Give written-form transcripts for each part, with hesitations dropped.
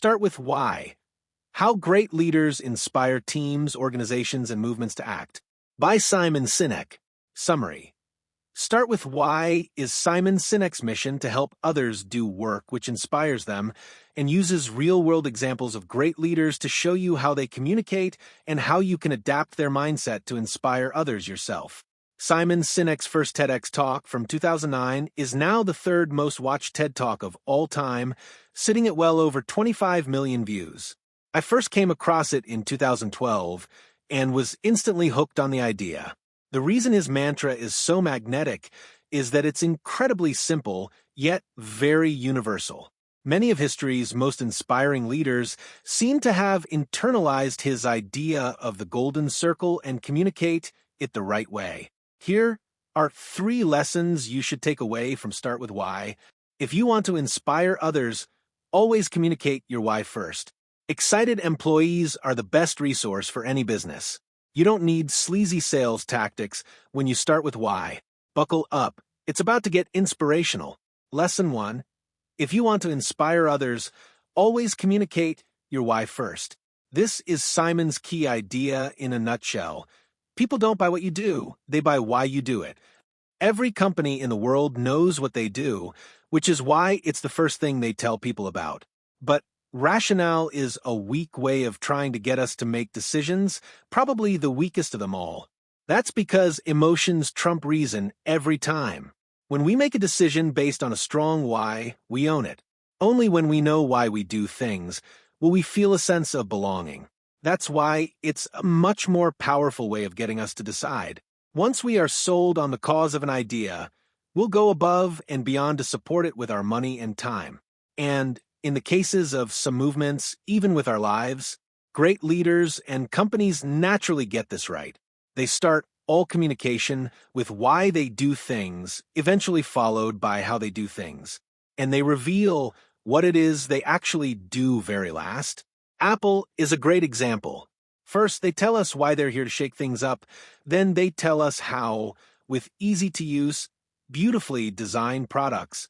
Start with why. How great leaders inspire teams, organizations, and movements to act. By Simon Sinek. Summary. Start with why is Simon Sinek's mission to help others do work which inspires them and uses real-world examples of great leaders to show you how they communicate and how you can adapt their mindset to inspire others yourself. Simon Sinek's first TEDx talk from 2009 is now the third most watched TED Talk of all time, sitting at well over 25 million views. I first came across it in 2012 and was instantly hooked on the idea. The reason his mantra is so magnetic is that it's incredibly simple, yet very universal. Many of history's most inspiring leaders seem to have internalized his idea of the golden circle and communicate it the right way. Here are 3 lessons you should take away from Start With Why. If you want to inspire others, always communicate your why first. Excited employees are the best resource for any business. You don't need sleazy sales tactics when you start with why. Buckle up. It's about to get inspirational. Lesson 1. If you want to inspire others, always communicate your why first. This is Simon's key idea in a nutshell. People don't buy what you do, they buy why you do it. Every company in the world knows what they do, which is why it's the first thing they tell people about. But rationale is a weak way of trying to get us to make decisions, probably the weakest of them all. That's because emotions trump reason every time. When we make a decision based on a strong why, we own it. Only when we know why we do things will we feel a sense of belonging. That's why it's a much more powerful way of getting us to decide. Once we are sold on the cause of an idea, we'll go above and beyond to support it with our money and time. And in the cases of some movements, even with our lives, great leaders and companies naturally get this right. They start all communication with why they do things, eventually followed by how they do things. And they reveal what it is they actually do very last. Apple is a great example. First, they tell us why they're here to shake things up. Then they tell us how, with easy-to-use, beautifully designed products.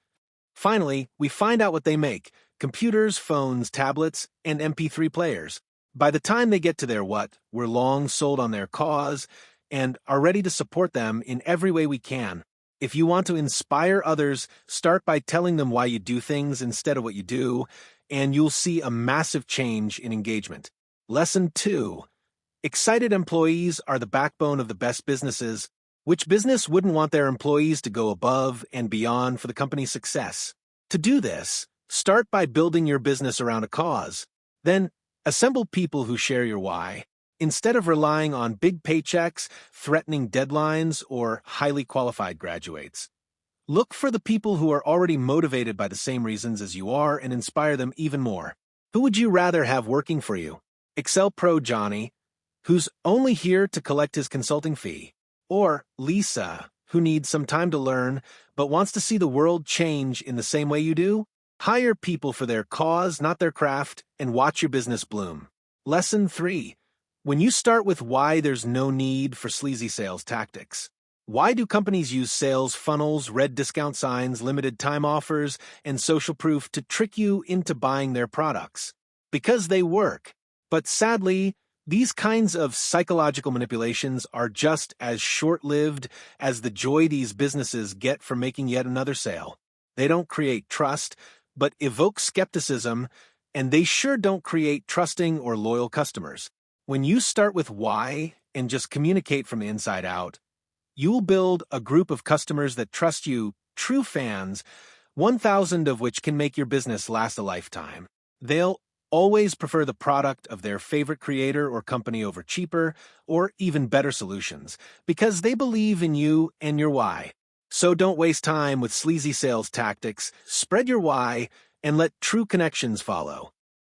Finally, we find out what they make: computers, phones, tablets, and MP3 players. By the time they get to their what, we're long sold on their cause and are ready to support them in every way we can. If you want to inspire others, start by telling them why you do things instead of what you do, and you'll see a massive change in engagement. Lesson 2. Excited employees are the backbone of the best businesses. Which business wouldn't want their employees to go above and beyond for the company's success? To do this, start by building your business around a cause. Then, assemble people who share your why. Instead of relying on big paychecks, threatening deadlines, or highly qualified graduates. Look for the people who are already motivated by the same reasons as you are and inspire them even more. Who would you rather have working for you? Excel Pro Johnny, who's only here to collect his consulting fee? Or Lisa, who needs some time to learn but wants to see the world change in the same way you do? Hire people for their cause, not their craft, and watch your business bloom. Lesson 3. When you start with why, there's no need for sleazy sales tactics. Why do companies use sales funnels, red discount signs, limited time offers, and social proof to trick you into buying their products? Because they work. But sadly, these kinds of psychological manipulations are just as short-lived as the joy these businesses get from making yet another sale. They don't create trust, but evoke skepticism, and they sure don't create trusting or loyal customers. When you start with why and just communicate from the inside out, you'll build a group of customers that trust you, true fans, 1,000 of which can make your business last a lifetime. They'll always prefer the product of their favorite creator or company over cheaper or even better solutions because they believe in you and your why. So don't waste time with sleazy sales tactics, spread your why, and let true connections follow.